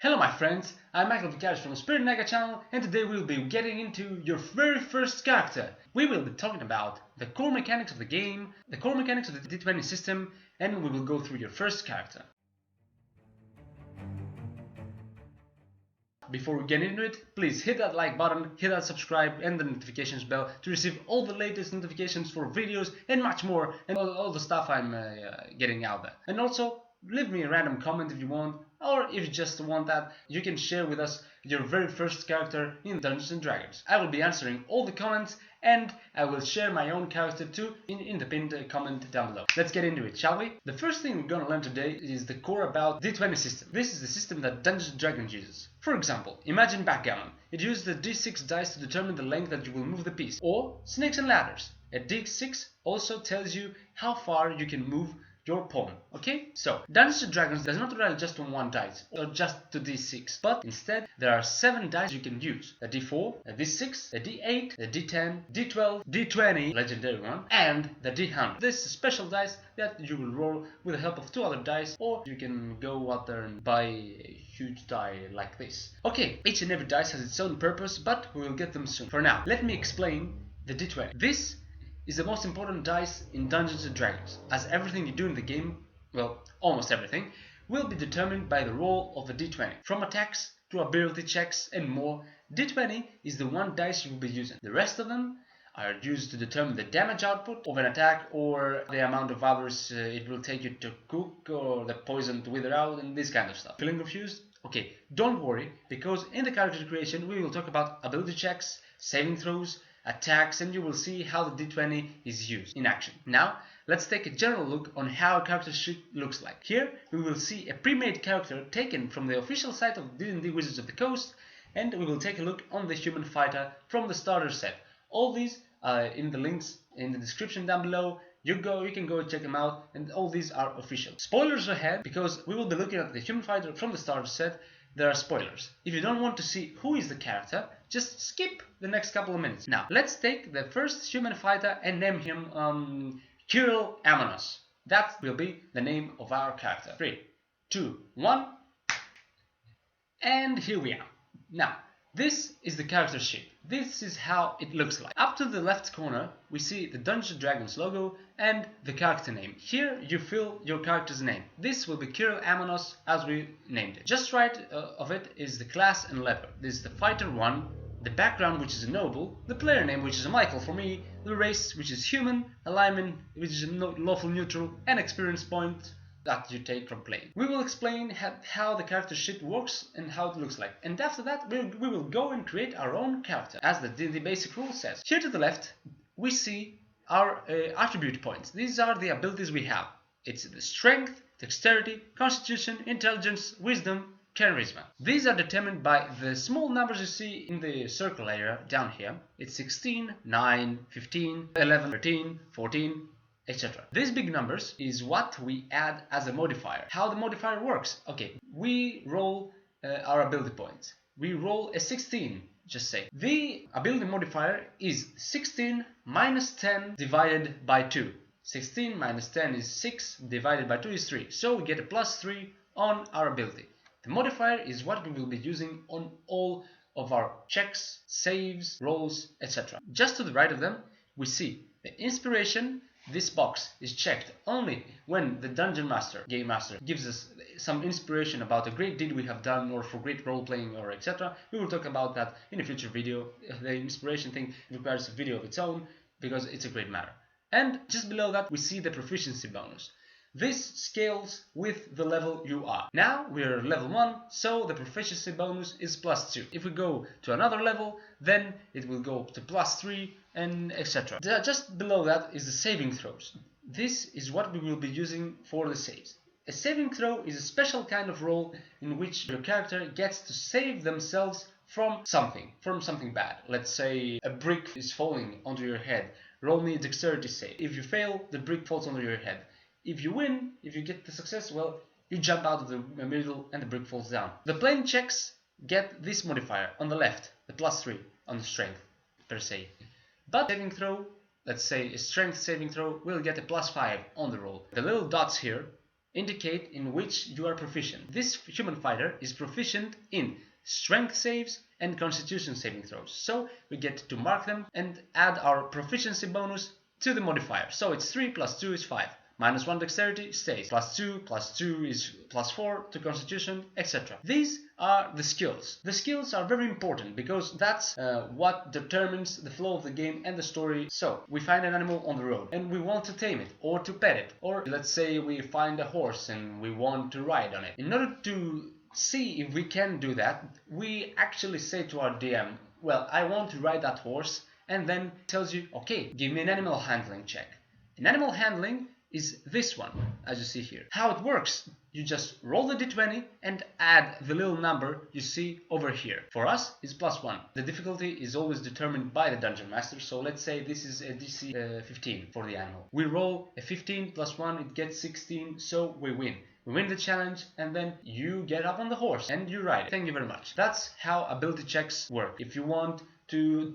Hello my friends, I'm Michael from Spirit Naga channel, and today we'll be getting into your very first character. We will be talking about the core mechanics of the game, the core mechanics of the D20 system, and we will go through your first character. Before we get into it, please hit that like button, hit that subscribe and the notifications bell to receive all the latest notifications for videos and much more, and all the stuff I'm getting out there. And also, leave me a random comment if you want, or if you just want that, you can share with us your very first character in Dungeons & Dragons. I will be answering all the comments, and I will share my own character too in the pinned comment down below. Let's get into it, shall we? The first thing we're gonna learn today is the core about D20 system. This is the system that Dungeons & Dragons uses. For example, imagine backgammon. It uses the D6 dice to determine the length that you will move the piece. Or snakes and ladders. A D6 also tells you how far you can move your pawn. Okay? So, Dungeons & Dragons does not rely just on one dice, or just the D6, but instead there are 7 dice you can use. A D4, a D6, a D8, a D10, D12, D20, legendary one, and the D100. This is special dice that you will roll with the help of 2 other dice, or you can go out there and buy a huge die like this. Okay, each and every dice has its own purpose, but we will get them soon. For now, let me explain the D20. This is the most important dice in Dungeons & Dragons, as everything you do in the game, well, almost everything, will be determined by the roll of the D20. From attacks to ability checks and more, D20 is the one dice you will be using. The rest of them are used to determine the damage output of an attack, or the amount of hours it will take you to cook, or the poison to wither out, and this kind of stuff. Feeling confused? Okay, don't worry, because in the character creation we will talk about ability checks, saving throws, attacks, and you will see how the D20 is used in action. Now, let's take a general look on how a character sheet looks like. Here, we will see a pre-made character taken from the official site of D&D Wizards of the Coast, and we will take a look on the human fighter from the starter set. All these are in the links in the description down below. You can go and check them out, and all these are official. Spoilers ahead, because we will be looking at the human fighter from the starter set. There are spoilers. If you don't want to see who is the character, just skip the next couple of minutes. Now, let's take the first human fighter and name him Kirill Amanos. That will be the name of our character. 3, 2, 1. And here we are. Now, this is the character sheet. This is how it looks like. Up to the left corner, we see the Dungeons & Dragons logo and the character name. Here you fill your character's name. This will be Kirill Amanos as we named it. Just right of it is the class and level. This is the fighter 1, the background, which is a noble, the player name, which is a Michael for me, the race, which is human, alignment, which is a lawful neutral, and experience point that you take from playing. We will explain how the character sheet works and how it looks like, and after that we will go and create our own character, as the D&D basic rule says. Here to the left we see our attribute points. These are the abilities we have. It's the strength, dexterity, constitution, intelligence, wisdom, charisma. These are determined by the small numbers you see in the circle area down here. It's 16, 9, 15, 11, 13, 14, etc. These big numbers is what we add as a modifier. How the modifier works? Okay, we roll our ability points. We roll a 16, just say. The ability modifier is 16 minus 10 divided by 2. 16 minus 10 is 6, divided by 2 is 3. So we get a plus 3 on our ability. The modifier is what we will be using on all of our checks, saves, rolls, etc. Just to the right of them, we see the inspiration. This box is checked only when the Dungeon Master, Game Master, gives us some inspiration about a great deed we have done, or for great role-playing, or etc. We will talk about that in a future video. The inspiration thing requires a video of its own, because it's a great matter. And just below that we see the proficiency bonus. This scales with the level you are. Now we're level 1, so the proficiency bonus is plus 2. If we go to another level, then it will go to plus 3, and etc. Just below that is the saving throws. This is what we will be using for the saves. A saving throw is a special kind of roll in which your character gets to save themselves from something bad. Let's say a brick is falling onto your head. Roll me a dexterity save. If you fail, the brick falls onto your head. If you win, if you get the success, well, you jump out of the middle and the brick falls down. The plain checks get this modifier on the left, the plus 3 on the strength per se. But saving throw, let's say a strength saving throw, will get a plus 5 on the roll. The little dots here indicate in which you are proficient. This human fighter is proficient in strength saves and constitution saving throws. So we get to mark them and add our proficiency bonus to the modifier. So it's 3 plus 2 is 5. -1 dexterity stays. +2 is +4 to constitution, etc. These are the skills. The skills are very important because that's what determines the flow of the game and the story. So we find an animal on the road and we want to tame it or to pet it. Or let's say we find a horse and we want to ride on it. In order to see if we can do that, we actually say to our DM, well, I want to ride that horse, and then tells you, okay, give me an animal handling check. An animal handling is this one, as you see here. How it works, you just roll the d20 and add the little number you see over here. For us, it's +1. The difficulty is always determined by the Dungeon Master, so let's say this is a DC 15 for the animal. We roll a 15 +1, it gets 16, so we win. We win the challenge, and then you get up on the horse and you ride it. Thank you very much. That's how ability checks work. If you want to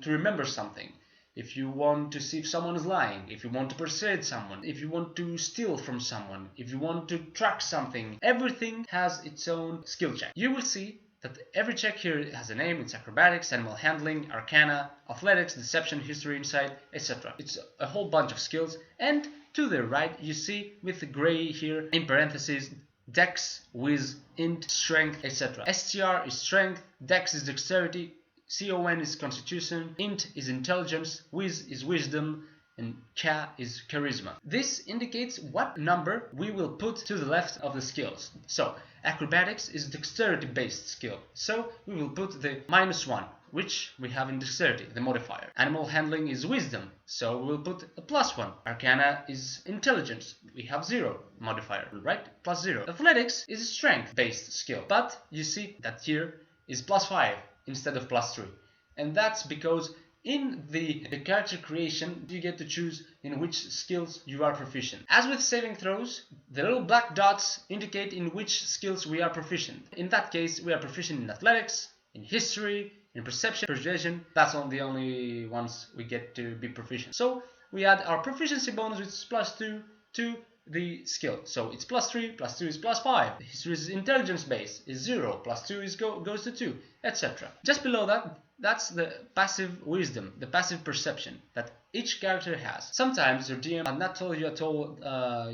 remember something, if you want to see if someone is lying, if you want to persuade someone, if you want to steal from someone, if you want to track something, everything has its own skill check. You will see that every check here has a name. It's acrobatics, animal handling, arcana, athletics, deception, history, insight, etc. It's a whole bunch of skills, and to the right you see with the gray here in parentheses dex, whiz, int, strength, etc. STR is strength, dex is dexterity, CON is constitution, int is intelligence, whiz is wisdom, and cha is charisma. This indicates what number we will put to the left of the skills. So acrobatics is dexterity based skill, so we will put the -1, which we have in dexterity, the modifier. Animal handling is wisdom, so we'll put a +1. Arcana is intelligence, we have 0 modifier, right? +0. Athletics is a strength based skill, but you see that here is +5 instead of +3, and that's because in the character creation you get to choose in which skills you are proficient. As with saving throws, the little black dots indicate in which skills we are proficient. In that case, we are proficient in athletics, in history, in perception, persuasion. That's not the only ones we get to be proficient. So we add our proficiency bonus, which is +2, to the skill. So it's +3, +2 is +5. The history is intelligence base, is 0, +2 is goes to 2, etc. Just below that, that's the passive wisdom, the passive perception that each character has. Sometimes your DM has not told you at all,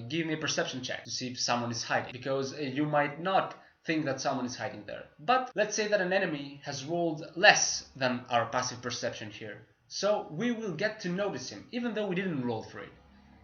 give me a perception check to see if someone is hiding, because you might not think that someone is hiding there. But let's say that an enemy has rolled less than our passive perception here, so we will get to notice him even though we didn't roll for it.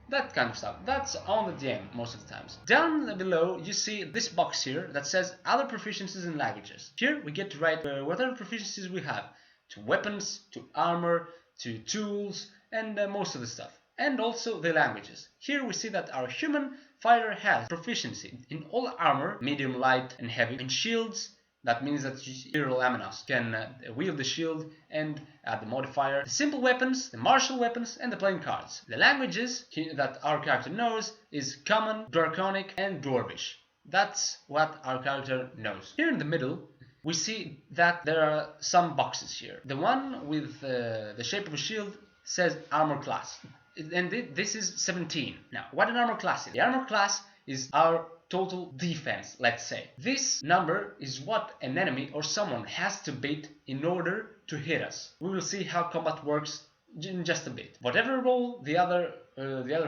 That kind of stuff. That's on the DM most of the times. Down below you see this box here that says other proficiencies in languages. Here we get to write whatever proficiencies we have, to weapons, to armor, to tools, and most of the stuff. And also the languages. Here we see that our human fighter has proficiency in all armor, medium, light, and heavy, and shields. That means that Hero Laminos can wield the shield and add the modifier. The simple weapons, the martial weapons, and the playing cards. The languages that our character knows is Common, Draconic, and Dwarvish. That's what our character knows. Here in the middle, we see that there are some boxes here. The one with the shape of a shield says armor class, and this is 17. Now, what an armor class is? The armor class is our total defense, let's say. This number is what an enemy or someone has to beat in order to hit us. We will see how combat works in just a bit. Whatever roll the other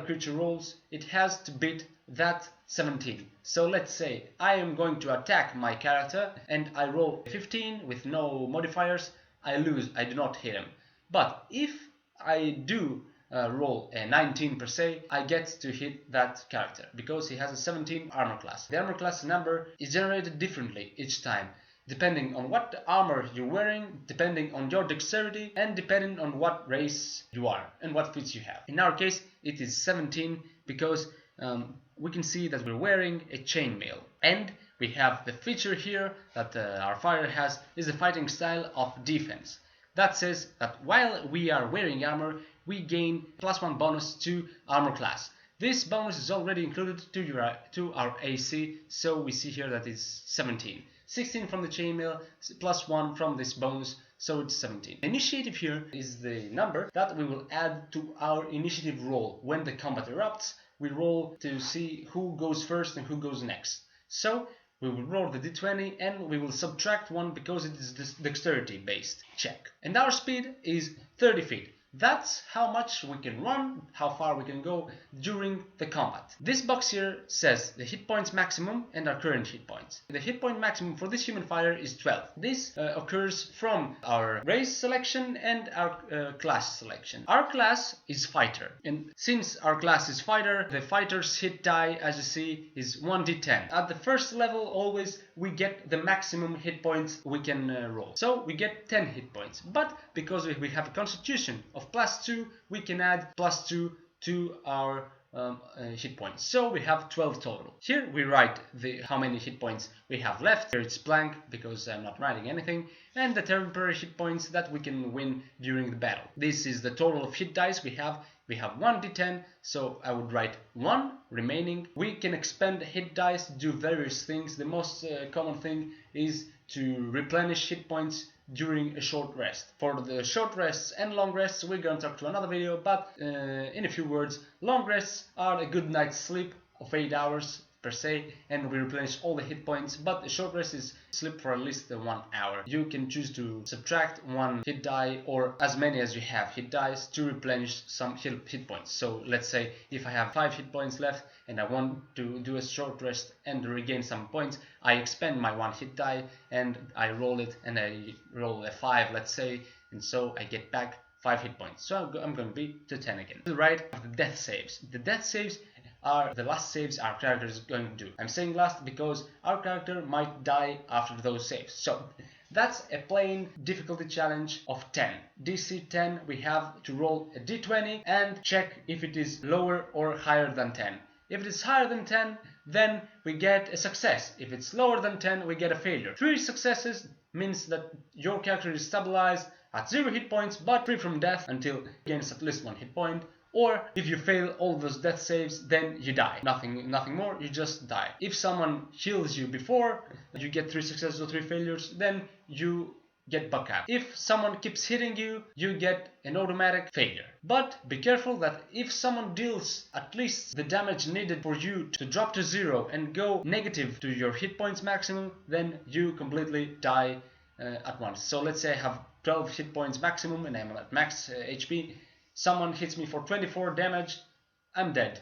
creature rolls, it has to beat that 17. So let's say I am going to attack my character and I roll 15 with no modifiers. I lose, I do not hit him. But if I do roll a 19 per se, I get to hit that character because he has a 17 armor class. The armor class number is generated differently each time, depending on what armor you're wearing, depending on your dexterity, and depending on what race you are and what feats you have. In our case, it is 17 because we can see that we're wearing a chainmail. And we have the feature here that our fighter has is the fighting style of defense. That says that while we are wearing armor, we gain +1 bonus to armor class. This bonus is already included to our AC, so we see here that it's 17. 16 from the chainmail, +1 from this bonus, so it's 17. Initiative here is the number that we will add to our initiative roll when the combat erupts, we roll to see who goes first and who goes next. So we will roll the d20 and we will subtract 1 because it is dexterity based check. And our speed is 30 feet. That's how much we can run, how far we can go during the combat. This box here says the hit points maximum and our current hit points. The hit point maximum for this human fighter is 12. This occurs from our race selection and our class selection. Our class is fighter, and since our class is fighter, the fighter's hit die, as you see, is 1d10. At the first level, always we get the maximum hit points we can roll. So we get 10 hit points, but because we have a constitution of +2, we can add +2 to our hit points. So we have 12 total. Here we write how many hit points we have left. Here it's blank because I'm not writing anything. And the temporary hit points that we can win during the battle. This is the total of hit dice we have. We have 1d10, so I would write 1 remaining. We can expend hit dice to do various things. The most common thing is to replenish hit points during a short rest. For the short rests and long rests, we're going to talk to another video, but in a few words, long rests are a good night's sleep of 8 hours per se, and we replenish all the hit points, but a short rest is sleep for at least 1 hour. You can choose to subtract 1 hit die or as many as you have hit dice to replenish some hit points. So let's say if I have 5 hit points left and I want to do a short rest and regain some points, I expend my 1 hit die and I roll it, and I roll a 5, let's say, and so I get back 5 hit points. So I'm going to be to 10 again. To the right are the death saves. The death saves are the last saves our character is going to do. I'm saying last because our character might die after those saves. So that's a plain difficulty challenge of 10. DC 10, we have to roll a d20 and check if it is lower or higher than 10. If it is higher than 10, then we get a success. If it's lower than 10, we get a failure. 3 successes means that your character is stabilized at 0 hit points but free from death until it gains at least 1 hit point. Or if you fail all those death saves, then you die. Nothing more, you just die. If someone heals you before you get 3 successes or 3 failures, then you get buck up. If someone keeps hitting you, you get an automatic failure. But be careful that if someone deals at least the damage needed for you to drop to 0 and go negative to your hit points maximum, then you completely die at once. So let's say I have 12 hit points maximum and I'm at max HP. Someone hits me for 24 damage, I'm dead.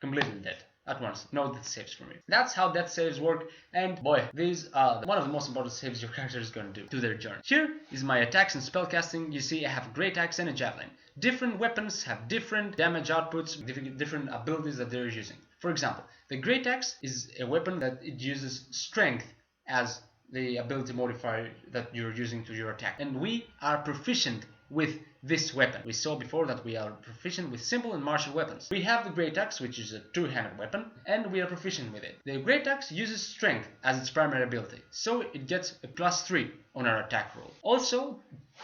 Completely dead. At once. No death saves for me. That's how death saves work, and boy, these are one of the most important saves your character is going to do to their journey. Here is my attacks and spellcasting. You see I have a great axe and a javelin. Different weapons have different damage outputs, different abilities that they're using. For example, the great axe is a weapon that it uses strength as the ability modifier that you're using to your attack. And we are proficient with this weapon. We saw before that we are proficient with simple and martial weapons. We have the Great Axe, which is a two-handed weapon, and we are proficient with it. The Great Axe uses strength as its primary ability, so it gets a +3 on our attack roll. Also,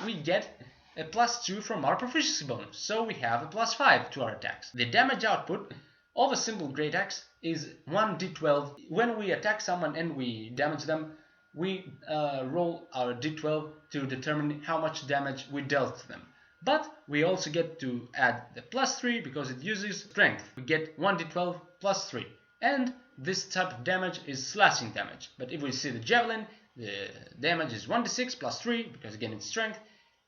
we get a +2 from our proficiency bonus, so we have a +5 to our attacks. The damage output of a simple Great Axe is 1d12. When we attack someone and we damage them, we roll our d12 to determine how much damage we dealt to them. But we also get to add the +3 because it uses strength. We get 1d12 +3. And this type of damage is slashing damage. But if we see the javelin, the damage is 1d6 +3, because again it's strength,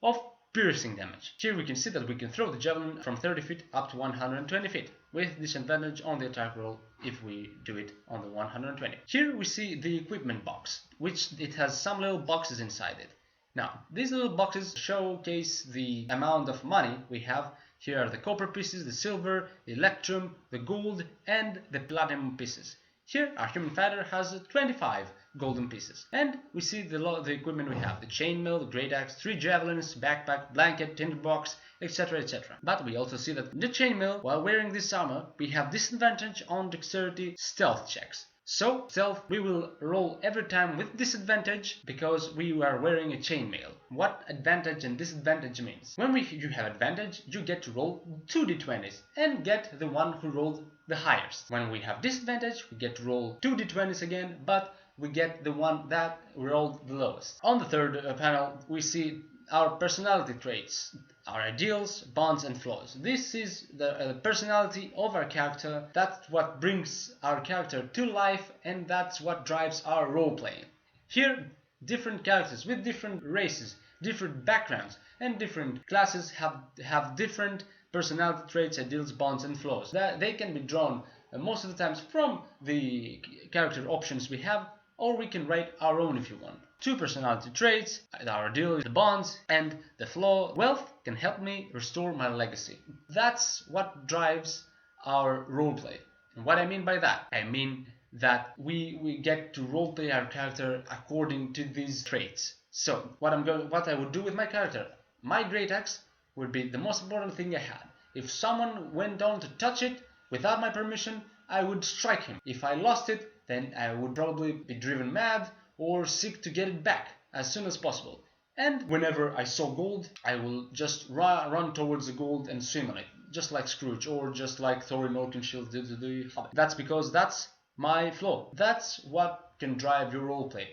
of piercing damage. Here we can see that we can throw the javelin from 30 feet up to 120 feet, with disadvantage on the attack roll if we do it on the 120. Here we see the equipment box, which it has some little boxes inside it. Now, these little boxes showcase the amount of money we have. Here are the copper pieces, the silver, the electrum, the gold, and the platinum pieces. Here, our human fighter has 25 golden pieces. And we see the equipment we have. The chainmail, the great axe, 3 javelins, backpack, blanket, tinderbox, etc, etc. But we also see that in the chainmail, while wearing this armor, we have disadvantage on dexterity stealth checks. So, stealth we will roll every time with disadvantage because we are wearing a chainmail. What advantage and disadvantage means? When you have advantage, you get to roll 2 d20s and get the one who rolled the highest. When we have disadvantage, we get to roll 2 d20s again, but we get the one that rolled the lowest. On the third panel, we see our personality traits. our ideals, bonds and flaws. This is the personality of our character. That's what brings our character to life, and that's what drives our role-playing. Here, different characters with different races, different backgrounds, and different classes have different personality traits, ideals, bonds and flaws. They can be drawn most of the times from the character options we have, or we can write our own if you want. 2 personality traits, our ideal, the bonds, and the flaw. Wealth can help me restore my legacy. That's what drives our roleplay. And what I mean by that? I mean that we get to roleplay our character according to these traits. So what I would do with my character, my great axe would be the most important thing I had. If someone went down to touch it without my permission, I would strike him. If I lost it, then I would probably be driven mad or seek to get it back as soon as possible. And whenever I saw gold, I will just run towards the gold and swim on it, just like Scrooge or just like Thor in Oakenshield did to the Hobbit. That's because that's my flaw. That's what can drive your roleplay.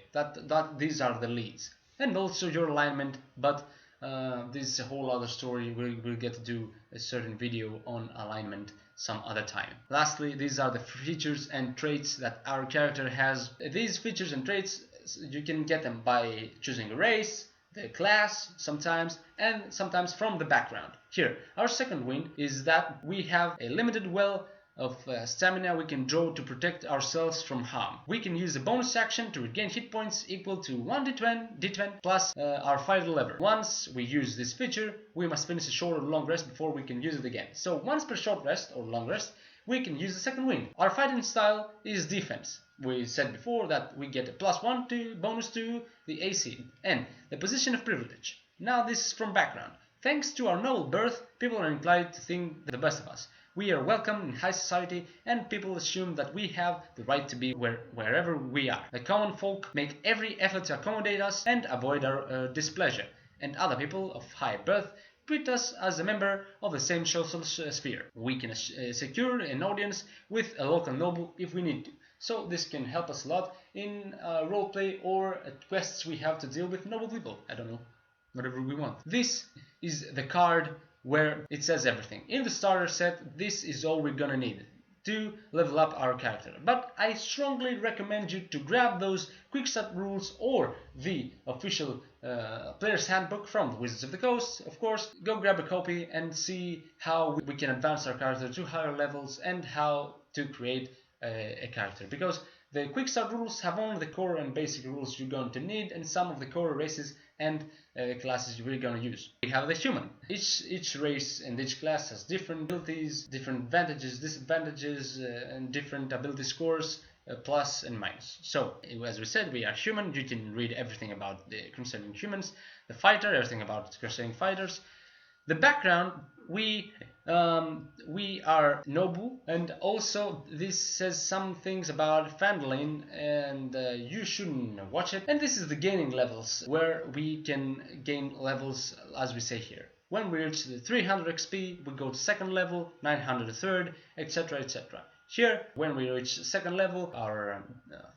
These are the leads. And also your alignment, but this is a whole other story. We'll get to do a certain video on alignment some other time. Lastly, these are the features and traits that our character has. These features and traits, you can get them by choosing a race, the class sometimes, and sometimes from the background. Here, our second wind is that we have a limited well of stamina we can draw to protect ourselves from harm. We can use a bonus action to regain hit points equal to 1d10 plus our fighter level. Once we use this feature, we must finish a short or long rest before we can use it again. So once per short rest or long rest, we can use the second wind. Our fighting style is defense. We said before that we get a +1 to bonus to the AC and the position of privilege. Now this is from background. Thanks to our noble birth, people are inclined to think the best of us. We are welcome in high society, and people assume that we have the right to be wherever we are. The common folk make every effort to accommodate us and avoid our displeasure, and other people of high birth treat us as a member of the same social sphere. We can secure an audience with a local noble if we need to. So this can help us a lot in roleplay or quests we have to deal with noble people. I don't know, whatever we want. This is the card where it says everything. In the starter set, this is all we're gonna need to level up our character. But I strongly recommend you to grab those quick start rules or the official player's handbook from the Wizards of the Coast. Of course, go grab a copy and see how we can advance our character to higher levels and how to create a character. Because the quick start rules have only the core and basic rules you're going to need, and some of the core races and classes you're really going to use. We have the human. Each race and each class has different abilities, different advantages, disadvantages, and different ability scores, plus and minus. So, as we said, we are human. You can read everything about the concerning humans. The fighter, everything about concerning fighters. The background, we are noble, and also this says some things about Fandolin, and you shouldn't watch it. And this is the gaining levels, where we can gain levels as we say here. When we reach the 300 XP, we go to second level, 900 third, etc, etc. Here, when we reach second level, our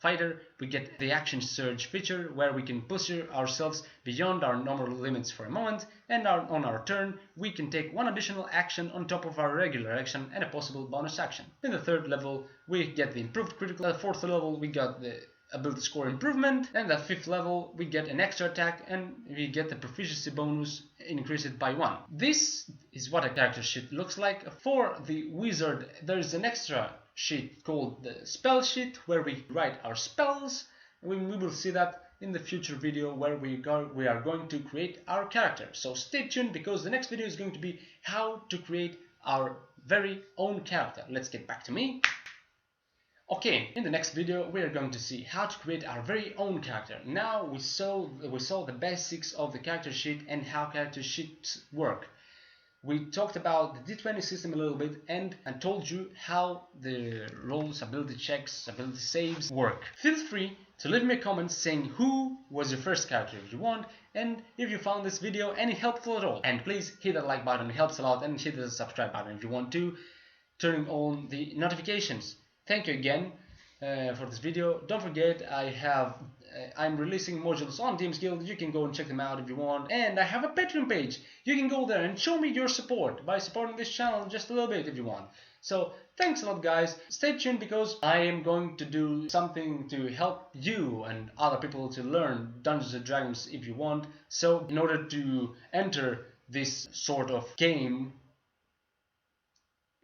fighter, we get the action surge feature where we can push ourselves beyond our normal limits for a moment, and on our turn, we can take one additional action on top of our regular action and a possible bonus action. In the third level, we get the improved critical. At fourth level, we got the ability score improvement, and at fifth level, we get an extra attack and we get the proficiency bonus increased by 1. This is what a character sheet looks like. For the wizard, there is an extra sheet called the spell sheet where we write our spells. We will see that in the future video where we are going to create our character. So stay tuned, because the next video is going to be how to create our very own character. Let's get back to me. Okay, in the next video we are going to see how to create our very own character. Now we saw the basics of the character sheet and how character sheets work. We talked about the D20 system a little bit and told you how the rolls, ability checks, ability saves work. Feel free to leave me a comment saying who was your first character if you want, and if you found this video any helpful at all. And please hit that like button, it helps a lot, and hit the subscribe button if you want to, turning on the notifications. Thank you again. for this video. Don't forget, I'm releasing modules on DMsGuild. You can go and check them out if you want. And I have a Patreon page. You can go there and show me your support by supporting this channel just a little bit if you want. So thanks a lot, guys. Stay tuned because I am going to do something to help you and other people to learn Dungeons and Dragons if you want. So in order to enter this sort of game,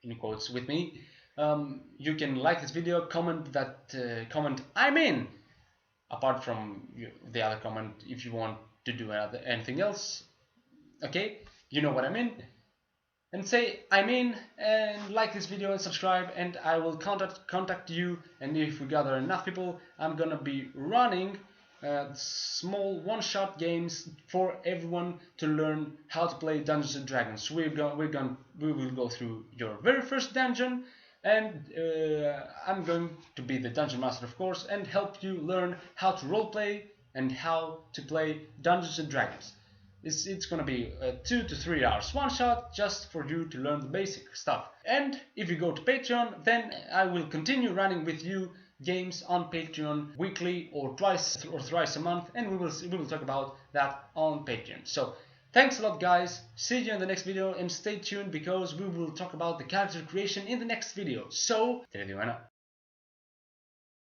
in quotes, with me, you can like this video, comment I'm in, apart from the other comment if you want to do anything else. Okay, you know what I mean. And say I'm in, and like this video and subscribe, and I will contact you. And if we gather enough people, I'm gonna be running small one-shot games for everyone to learn how to play Dungeons and Dragons. We will go through your very first dungeon, and I'm going to be the dungeon master, of course, and help you learn how to roleplay and how to play Dungeons and Dragons. It's gonna be 2 to 3 hours one shot, just for you to learn the basic stuff. And if you go to Patreon, then I will continue running with you games on Patreon weekly or twice or thrice a month, and we will talk about that on Patreon. So thanks a lot, guys. See you in the next video, and stay tuned because we will talk about the character creation in the next video. So, te le digo, Ana.